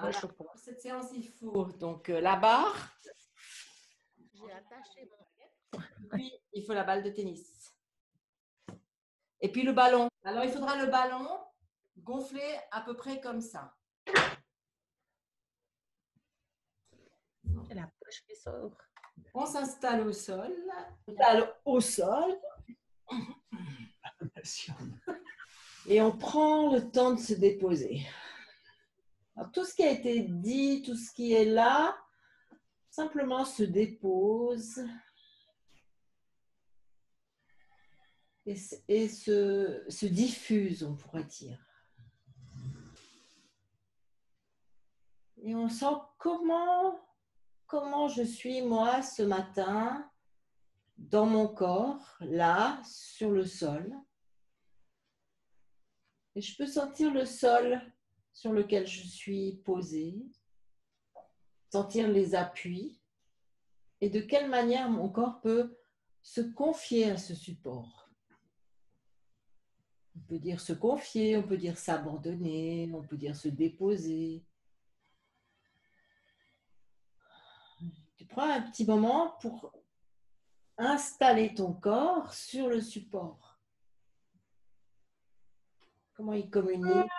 Voilà. je comprends. Pour cette séance, il faut donc la barre, J'ai attaché puis il faut la balle de tennis. Et puis le ballon. Alors, il faudra le ballon gonfler à peu près comme ça. la poche qui sort. On s'installe au sol. Au sol. Et on prend le temps de se déposer. Alors, tout ce qui a été dit, tout ce qui est là, simplement se dépose et se diffuse, on pourrait dire. Et on sent comment je suis, moi, ce matin, dans mon corps, là, sur le sol. Et je peux sentir le sol sur lequel je suis posée, sentir les appuis et de quelle manière mon corps peut se confier à ce support. On peut dire se confier, on peut dire s'abandonner, on peut dire se déposer. Tu prends un petit moment pour installer ton corps sur le support. Comment il communique?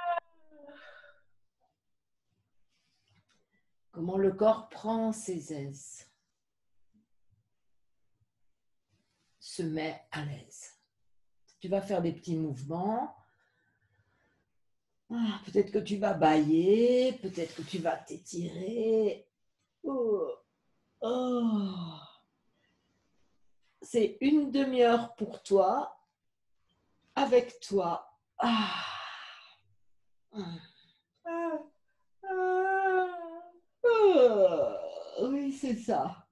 Comment le corps prend ses aises? Se met à l'aise. Tu vas faire des petits mouvements. Peut-être que tu vas bâiller, peut-être que tu vas t'étirer. Oh. Oh. C'est une demi-heure pour toi, avec toi. Ah. Ah. Oui, c'est ça.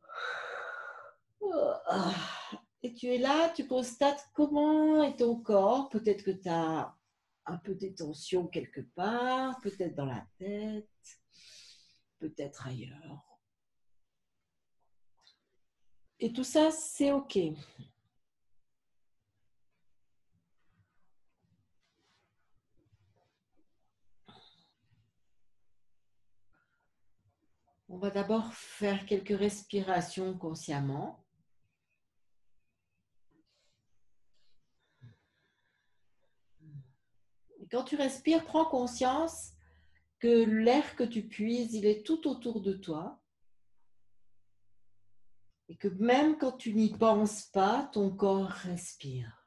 Et tu es là, tu constates comment est ton corps. Peut-être que tu as un peu des tensions quelque part, peut-être dans la tête, peut-être ailleurs. Et tout ça, c'est OK. On va d'abord faire quelques respirations consciemment. Et quand tu respires, prends conscience que l'air que tu puises, il est tout autour de toi. Et que même quand tu n'y penses pas, ton corps respire.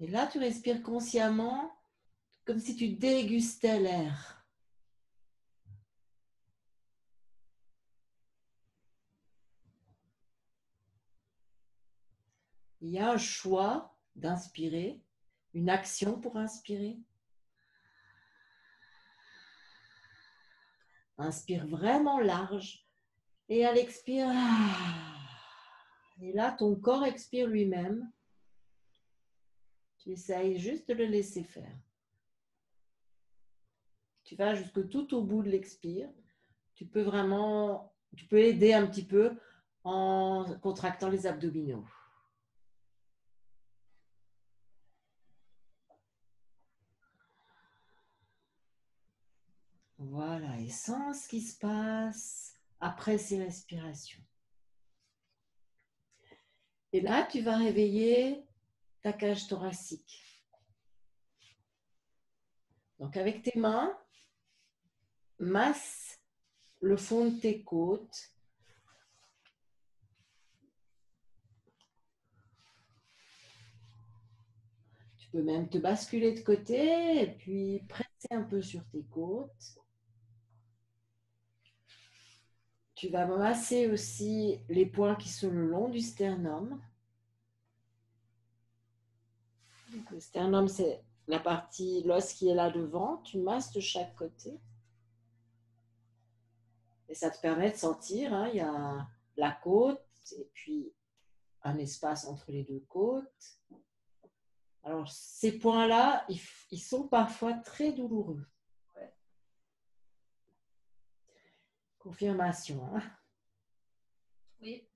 Et là, tu respires consciemment, comme si tu dégustais l'air. Il y a un choix d'inspirer, une action pour inspirer. Inspire vraiment large et à l'expire, et là, ton corps expire lui-même. Tu essayes juste de le laisser faire. Tu vas jusque tout au bout de l'expire. Tu peux aider un petit peu en contractant les abdominaux. Voilà, et sens ce qui se passe après ces respirations. Et là, tu vas réveiller ta cage thoracique. Donc, avec tes mains, masse le fond de tes côtes. Tu peux même te basculer de côté et puis presser un peu sur tes côtes. Tu vas masser aussi les points qui sont le long du sternum. Donc, le sternum, c'est la partie, l'os qui est là devant. Tu masses de chaque côté. Et ça te permet de sentir, il y a la côte et puis un espace entre les deux côtes. Alors, ces points-là, ils sont parfois très douloureux. Ouais. Confirmation. Oui.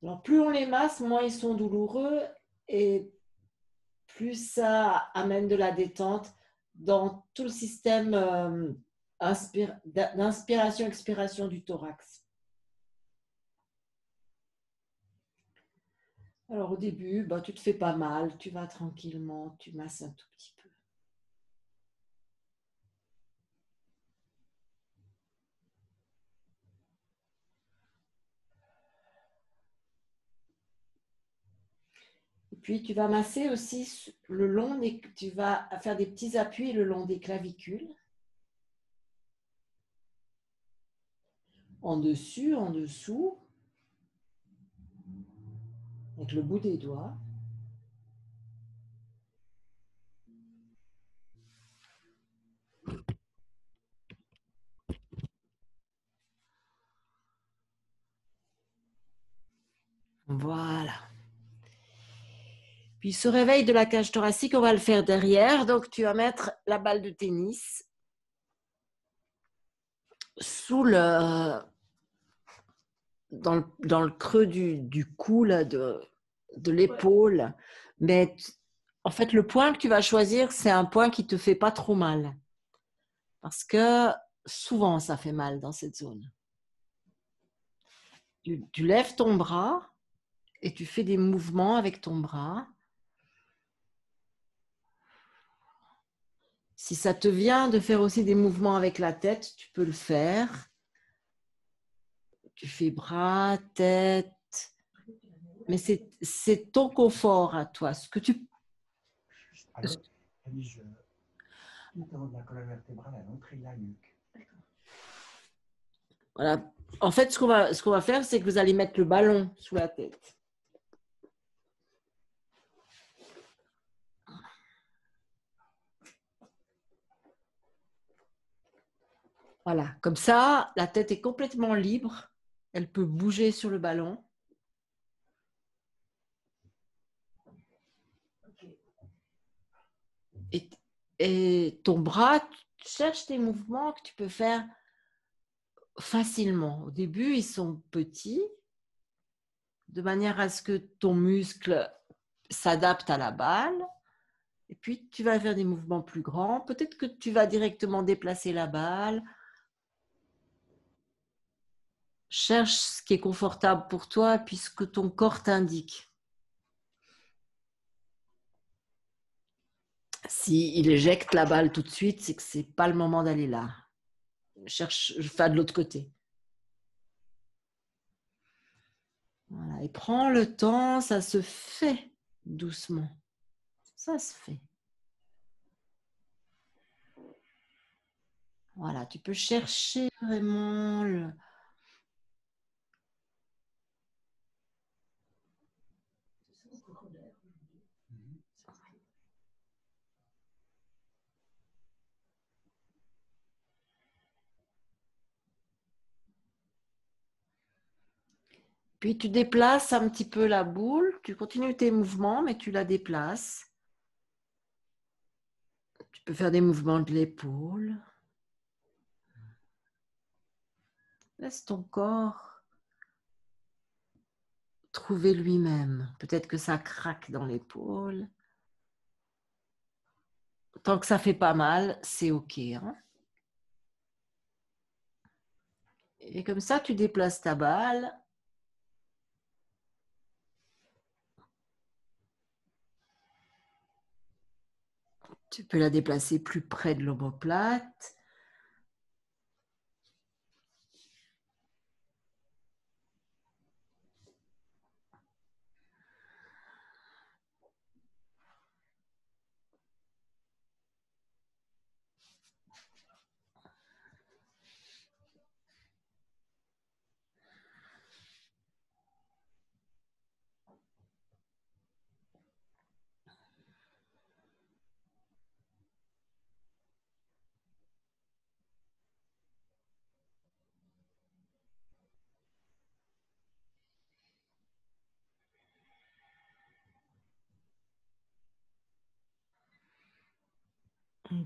Alors, plus on les masse, moins ils sont douloureux et plus ça amène de la détente dans tout le système d'inspiration-expiration du thorax. Alors au début, bah, tu te fais pas mal, tu vas tranquillement, tu masses un tout petit peu. Et puis tu vas masser aussi le long des, tu vas faire des petits appuis le long des clavicules. En dessus, en dessous, avec le bout des doigts. Voilà. Puis ce réveil de la cage thoracique, on va le faire derrière. Donc tu vas mettre la balle de tennis sous le, dans le creux du cou là, de l'épaule. Mais en fait, le point que tu vas choisir, c'est un point qui ne te fait pas trop mal. Parce que souvent, ça fait mal dans cette zone. Tu lèves ton bras et tu fais des mouvements avec ton bras. Si ça te vient de faire aussi des mouvements avec la tête, tu peux le faire. Tu fais bras, tête. Mais c'est ton confort à toi. Ce que tu... Alors, je interromps la colonne vertébrale à l'entrée de la nuque. Voilà. En fait, ce qu'on va faire, c'est que vous allez mettre le ballon sous la tête. Voilà. Comme ça, la tête est complètement libre. Elle peut bouger sur le ballon. Et ton bras, tu cherches des mouvements que tu peux faire facilement. Au début, ils sont petits, de manière à ce que ton muscle s'adapte à la balle. Et puis, tu vas faire des mouvements plus grands. Peut-être que tu vas directement déplacer la balle. Cherche ce qui est confortable pour toi, puisque ton corps t'indique. S'il éjecte la balle tout de suite, c'est que ce n'est pas le moment d'aller là. Cherche, fais de l'autre côté. Voilà. Et prends le temps, ça se fait doucement. Ça se fait. Voilà, tu peux chercher vraiment le... Puis tu déplaces un petit peu la boule, tu continues tes mouvements, mais tu la déplaces. Tu peux faire des mouvements de l'épaule. Laisse ton corps trouver lui-même. Peut-être que ça craque dans l'épaule. Tant que ça fait pas mal, c'est OK. Hein? Et comme ça, tu déplaces ta balle. Tu peux la déplacer plus près de l'omoplate.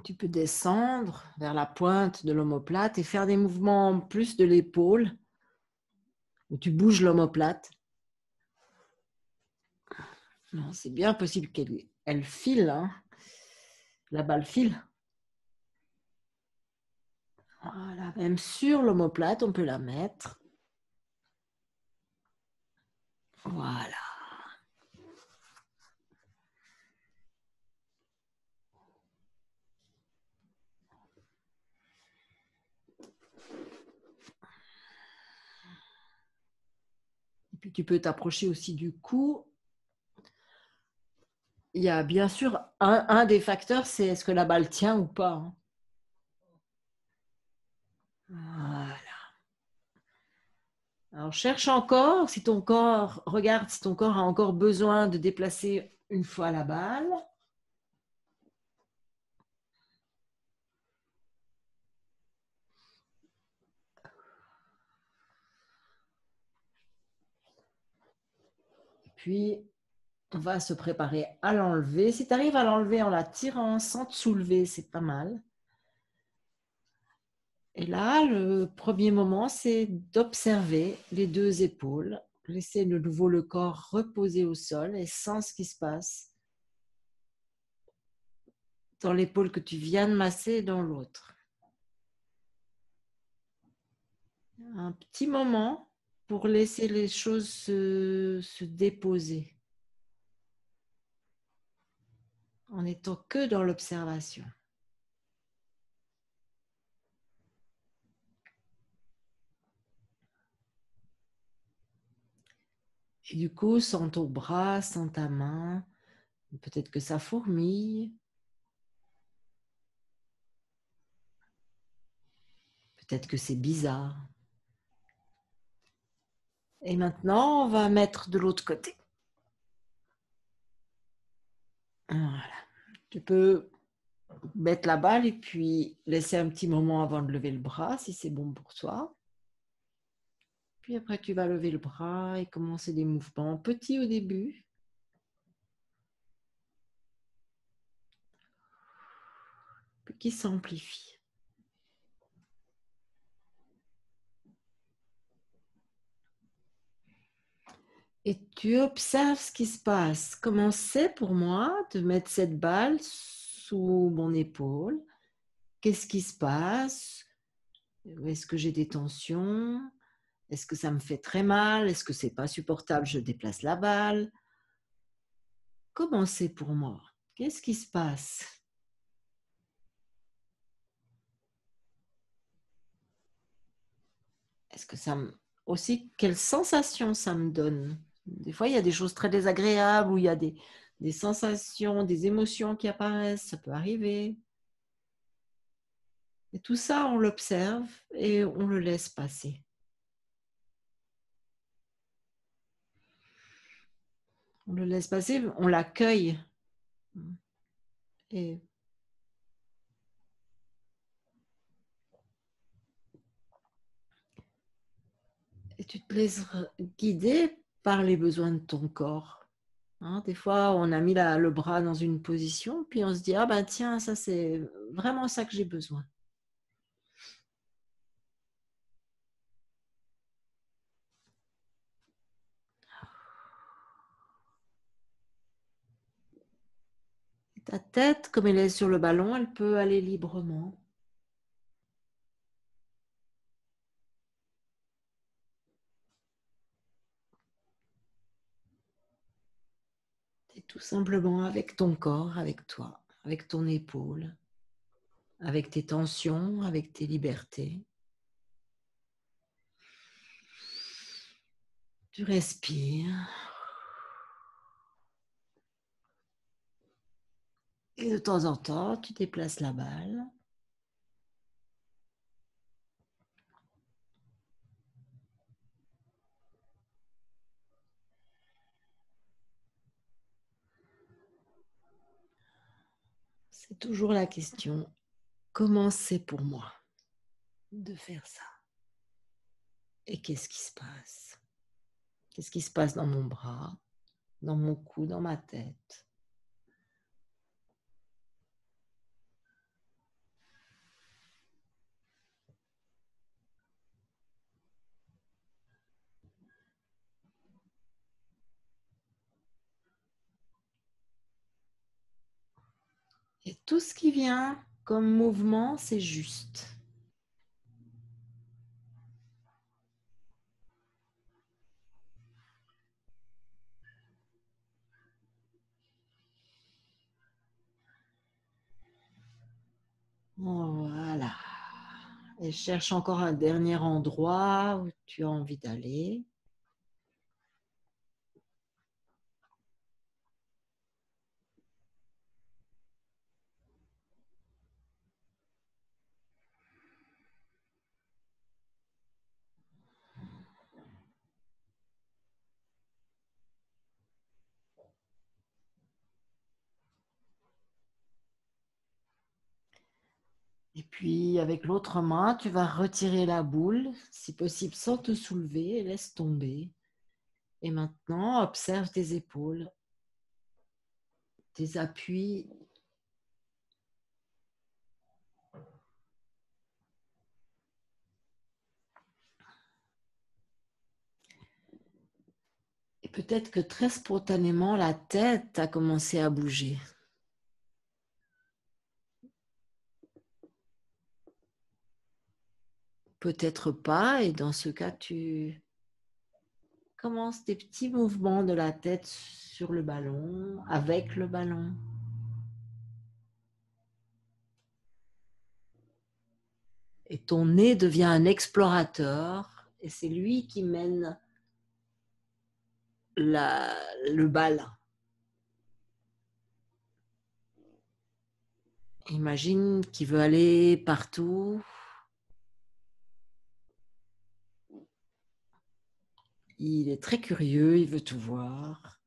Tu peux descendre vers la pointe de l'omoplate et faire des mouvements en plus de l'épaule où tu bouges l'omoplate. Non, c'est bien possible qu'elle file, hein. La balle file. Voilà, même sur l'omoplate, on peut la mettre. Voilà. Et puis tu peux t'approcher aussi du cou. Il y a bien sûr un des facteurs, c'est est-ce que la balle tient ou pas, hein. Voilà. Alors cherche encore si ton corps, regarde si ton corps a encore besoin de déplacer une fois la balle. Puis on va se préparer à l'enlever. Si tu arrives à l'enlever en la tirant sans te soulever, c'est pas mal. Et là, le premier moment, c'est d'observer les deux épaules. Laisser de nouveau le corps reposer au sol et sens ce qui se passe dans l'épaule que tu viens de masser et dans l'autre. Un petit moment pour laisser les choses se déposer en étant que dans l'observation. Et du coup, sens ton bras, sens ta main. Peut-être que ça fourmille. Peut-être que c'est bizarre. Et maintenant, on va mettre de l'autre côté. Voilà. Tu peux mettre la balle et puis laisser un petit moment avant de lever le bras, si c'est bon pour toi. Puis après, tu vas lever le bras et commencer des mouvements petits au début. Puis qui s'amplifient. Et tu observes ce qui se passe. Comment c'est pour moi de mettre cette balle sous mon épaule? Qu'est-ce qui se passe? Est-ce que j'ai des tensions? Est-ce que ça me fait très mal? Est-ce que c'est pas supportable? Je déplace la balle. Comment c'est pour moi? Qu'est-ce qui se passe? Est-ce que ça me... Aussi, quelle sensation ça me donne? Des fois, il y a des choses très désagréables ou il y a des sensations, des émotions qui apparaissent. Ça peut arriver. Et tout ça, on l'observe et on le laisse passer. On le laisse passer, on l'accueille. Et tu te laisses guider par les besoins de ton corps. Hein, des fois, on a mis le bras dans une position, puis on se dit, ah ben tiens, ça c'est vraiment ça que j'ai besoin. Et ta tête, comme elle est sur le ballon, elle peut aller librement. Et tout simplement avec ton corps, avec toi, avec ton épaule, avec tes tensions, avec tes libertés. Tu respires. Et de temps en temps, tu déplaces la balle. C'est toujours la question, comment c'est pour moi de faire ça? Et qu'est-ce qui se passe? Qu'est-ce qui se passe dans mon bras, dans mon cou, dans ma tête? Et tout ce qui vient comme mouvement, c'est juste. Voilà. Et cherche encore un dernier endroit où tu as envie d'aller. Et puis, avec l'autre main, tu vas retirer la boule, si possible sans te soulever, et laisse tomber. Et maintenant, observe tes épaules, tes appuis. Et peut-être que très spontanément, la tête a commencé à bouger. Peut-être pas, et dans ce cas, tu commences des petits mouvements de la tête sur le ballon, avec le ballon. Et ton nez devient un explorateur, et c'est lui qui mène le bal. Imagine qu'il veut aller partout. Il est très curieux, il veut tout voir.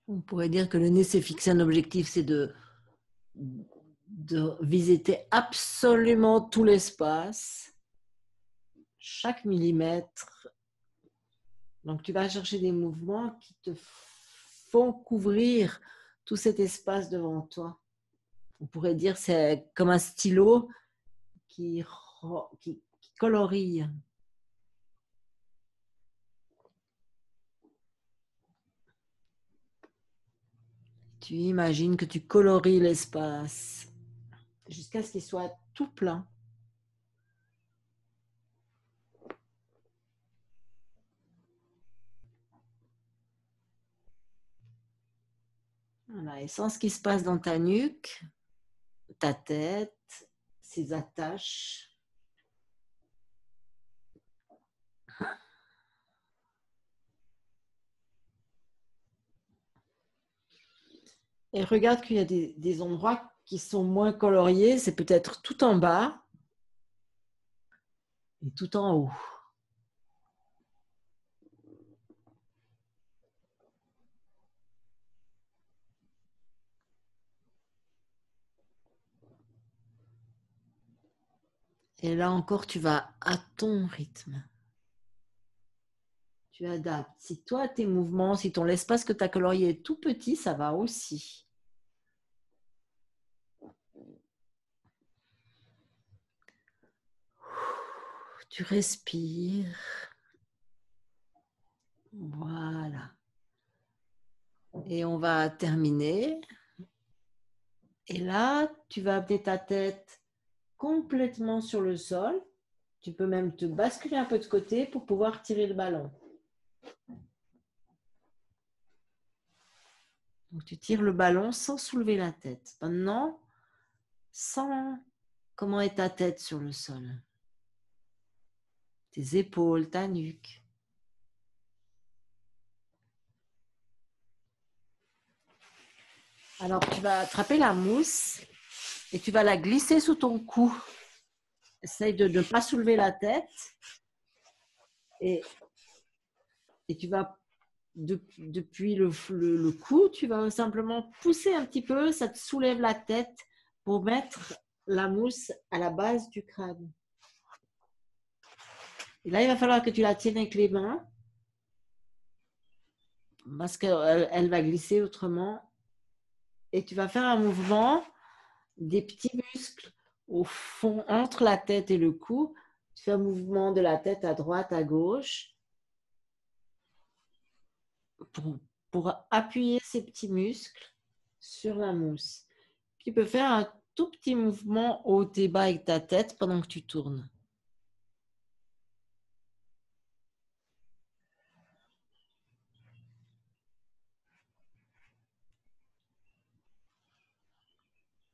On pourrait dire que le nez s'est fixé un objectif, c'est de visiter absolument tout l'espace, chaque millimètre. Donc, tu vas chercher des mouvements qui te font couvrir tout cet espace devant toi. On pourrait dire que c'est comme un stylo qui colorie. Tu imagines que tu colories l'espace jusqu'à ce qu'il soit tout plein. Voilà, et sens ce qui se passe dans ta nuque, ta tête, ses attaches. Et regarde qu'il y a des endroits qui sont moins coloriés, c'est peut-être tout en bas et tout en haut. Et là encore, tu vas à ton rythme. Tu adaptes. Si toi, tes mouvements, si l'espace que tu as colorié est tout petit, ça va aussi. Tu respires. Voilà. Et on va terminer. Et là, tu vas amener ta tête complètement sur le sol. Tu peux même te basculer un peu de côté pour pouvoir tirer le ballon. Donc, tu tires le ballon sans soulever la tête. Maintenant, sens comment est ta tête sur le sol. Tes épaules, ta nuque. Alors, tu vas attraper la mousse et tu vas la glisser sous ton cou. Essaye de ne pas soulever la tête. Et tu vas, depuis le cou, tu vas simplement pousser un petit peu, ça te soulève la tête pour mettre la mousse à la base du crâne. Et là, il va falloir que tu la tiennes avec les mains parce qu'elle va glisser autrement. et tu vas faire un mouvement des petits muscles au fond, entre la tête et le cou. Tu fais un mouvement de la tête à droite, à gauche, pour, pour appuyer ces petits muscles sur la mousse. Tu peux faire un tout petit mouvement haut et bas avec ta tête pendant que tu tournes.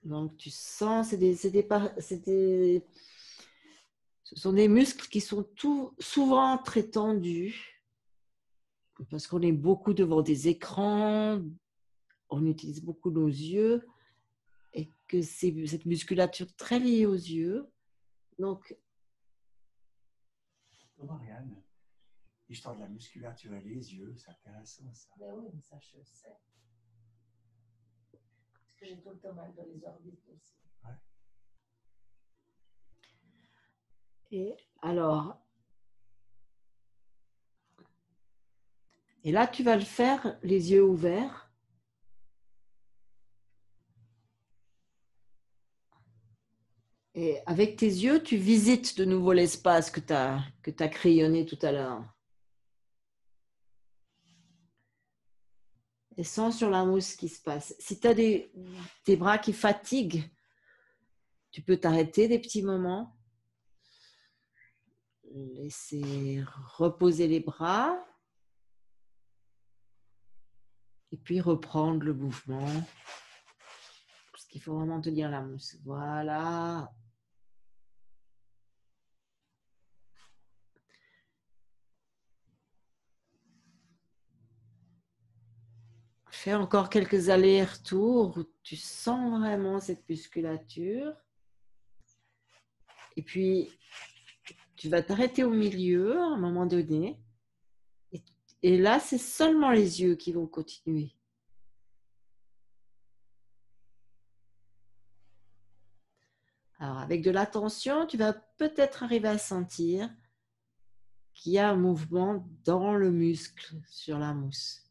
Donc, tu sens, ce sont des muscles qui sont souvent très tendus parce qu'on est beaucoup devant des écrans, on utilise beaucoup nos yeux et que c'est cette musculature très liée aux yeux. Donc, Marianne, l'histoire de la musculature et les yeux, c'est intéressant ça. Mais oui, mais ça je sais. Parce que j'ai tout le temps mal dans les orbites aussi. Ouais. et alors, et là, tu vas le faire les yeux ouverts. Et avec tes yeux, tu visites de nouveau l'espace que tu as crayonné tout à l'heure. Et sens sur la mousse ce qui se passe. Si tu as des bras qui fatiguent, tu peux t'arrêter des petits moments. Laisser reposer les bras. Et puis reprendre le mouvement. Parce qu'il faut vraiment tenir la mousse. Voilà. Fais encore quelques allers-retours où tu sens vraiment cette musculature. Et puis, tu vas t'arrêter au milieu à un moment donné. Et là, c'est seulement les yeux qui vont continuer. Alors, avec de l'attention, tu vas peut-être arriver à sentir qu'il y a un mouvement dans le muscle sur la mousse.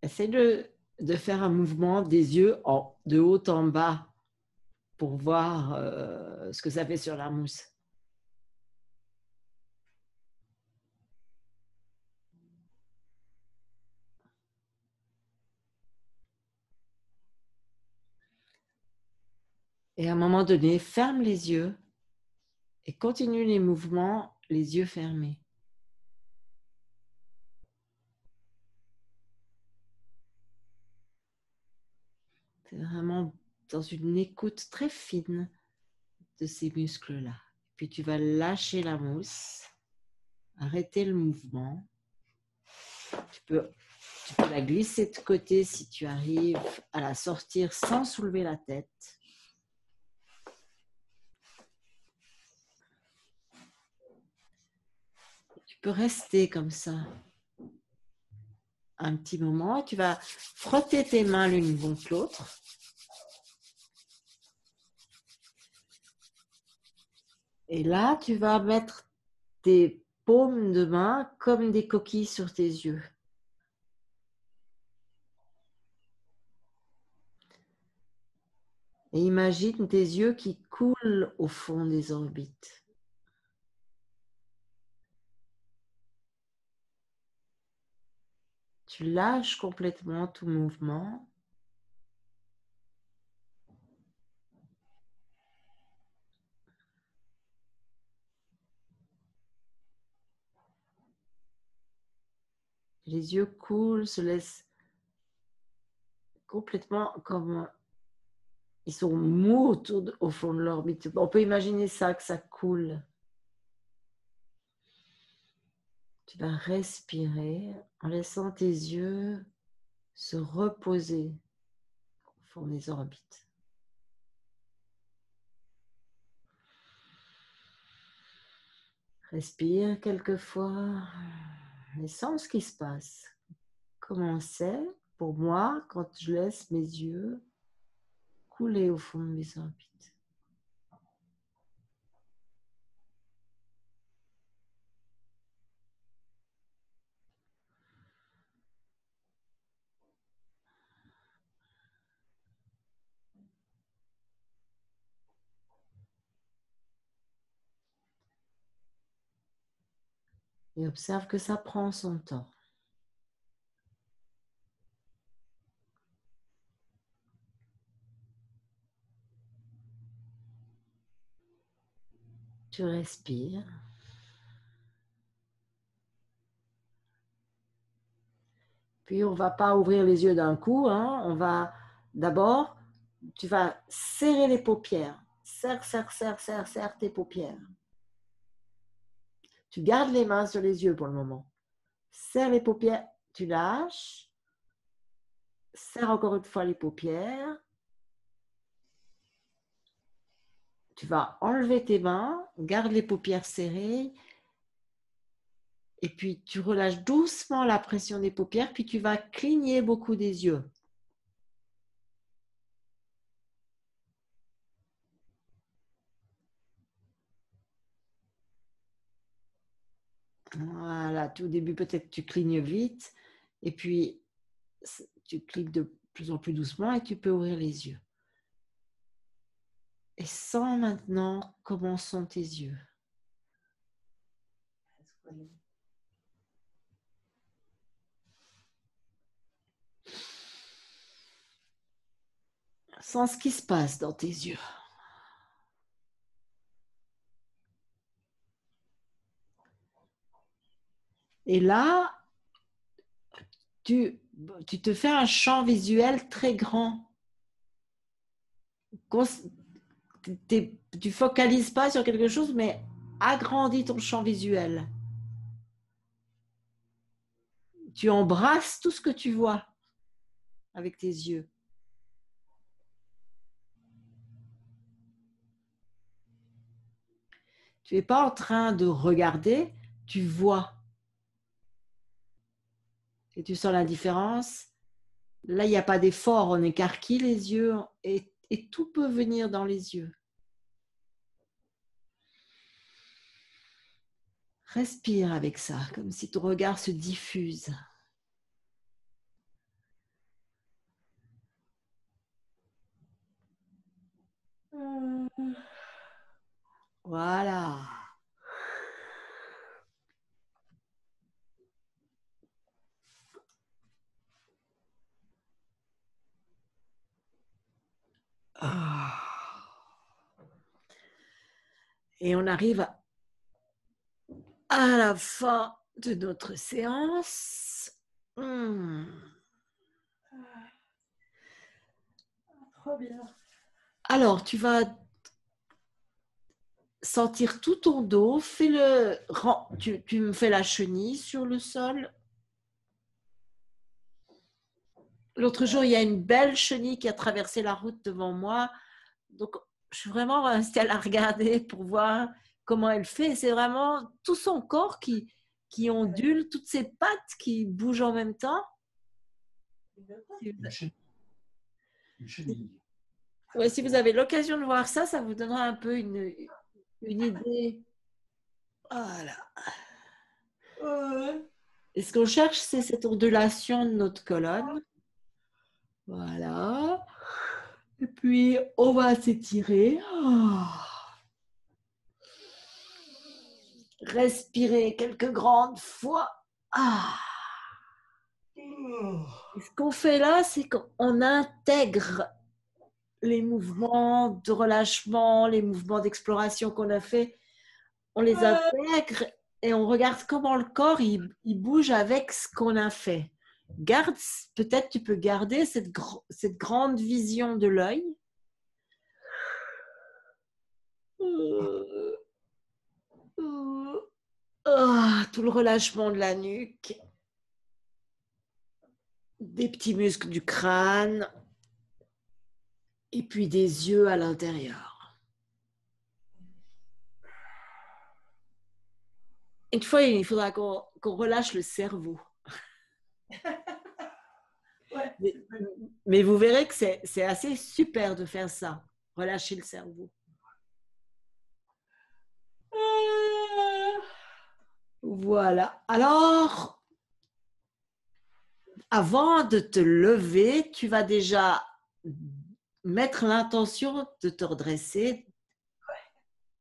Essaye de faire un mouvement des yeux de haut en bas pour voir ce que ça fait sur la mousse. Et à un moment donné, ferme les yeux et continue les mouvements les yeux fermés. C'est vraiment dans une écoute très fine de ces muscles-là. Puis tu vas lâcher la mousse, arrêter le mouvement. Tu peux la glisser de côté si tu arrives à la sortir sans soulever la tête. Tu peux rester comme ça un petit moment et tu vas frotter tes mains l'une contre l'autre. Et là, tu vas mettre tes paumes de main comme des coquilles sur tes yeux. Et imagine tes yeux qui coulent au fond des orbites. Tu lâches complètement tout mouvement. Les yeux coulent, se laissent complètement comme ils sont mous au fond de l'orbite. On peut imaginer ça, que ça coule. Tu vas respirer en laissant tes yeux se reposer au fond des orbites. Respire quelques fois et sens ce qui se passe. Comment c'est pour moi quand je laisse mes yeux couler au fond de mes orbites. Et observe que ça prend son temps. Tu respires. Puis on ne va pas ouvrir les yeux d'un coup. On va d'abord, tu vas serrer les paupières. Serre, serre, serre, serre, serre tes paupières. Tu gardes les mains sur les yeux pour le moment. Serre les paupières, tu lâches. Serre encore une fois les paupières. Tu vas enlever tes mains, garde les paupières serrées. Et puis, tu relâches doucement la pression des paupières, puis tu vas cligner beaucoup des yeux. Voilà, tout au début, peut-être tu clignes vite, et puis tu clignes de plus en plus doucement et tu peux ouvrir les yeux. Et sens maintenant comment sont tes yeux. Sens ce qui se passe dans tes yeux. Et là, tu te fais un champ visuel très grand. Tu focalises pas sur quelque chose, mais agrandis ton champ visuel. Tu embrasses tout ce que tu vois avec tes yeux. Tu n'es pas en train de regarder, tu vois. Et tu sens la différence. Là, il n'y a pas d'effort, on écarquille les yeux et tout peut venir dans les yeux. Respire avec ça, comme si ton regard se diffuse. Voilà. Et on arrive à la fin de notre séance. Trop bien. Alors, tu vas sentir tout ton dos. Tu me fais la chenille sur le sol. L'autre jour, il y a une belle chenille qui a traversé la route devant moi. Donc, je suis vraiment restée à la regarder pour voir comment elle fait. C'est vraiment tout son corps qui ondule, toutes ses pattes qui bougent en même temps. Une chenille. Ouais, si vous avez l'occasion de voir ça, ça vous donnera un peu une idée. Voilà. Et ce qu'on cherche, c'est cette ondulation de notre colonne. Voilà. Et puis, on va s'étirer. Respirer quelques grandes fois. Et ce qu'on fait là, c'est qu'on intègre les mouvements de relâchement, les mouvements d'exploration qu'on a fait. On les intègre et on regarde comment le corps il bouge avec ce qu'on a fait. Peut-être tu peux garder cette grande vision de l'œil. Tout le relâchement de la nuque, des petits muscles du crâne et puis des yeux à l'intérieur. Une fois, il faudra qu'on relâche le cerveau. Ouais. Mais vous verrez que c'est assez super de faire ça. Relâcher le cerveau. Voilà. Alors, avant de te lever, tu vas déjà mettre l'intention de te redresser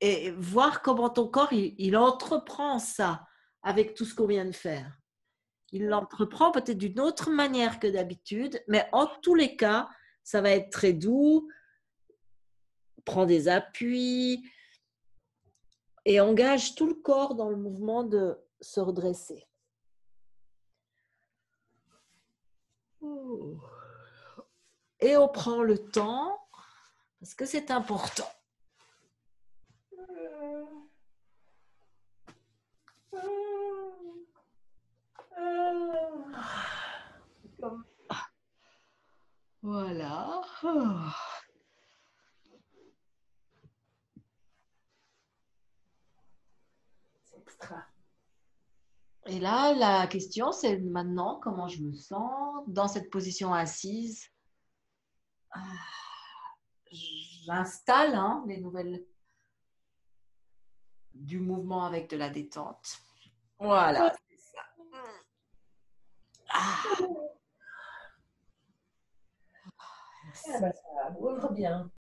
et voir comment ton corps, il entreprend ça avec tout ce qu'on vient de faire. Il l'entreprend peut-être d'une autre manière que d'habitude, mais en tous les cas, ça va être très doux. Prends des appuis et engage tout le corps dans le mouvement de se redresser. Et on prend le temps parce que c'est important. Voilà. C'est extra. Et là, la question, c'est maintenant comment je me sens dans cette position assise. J'installe les nouvelles du mouvement avec de la détente. Voilà, c'est ça. Ah, bah, ça ouvre bien.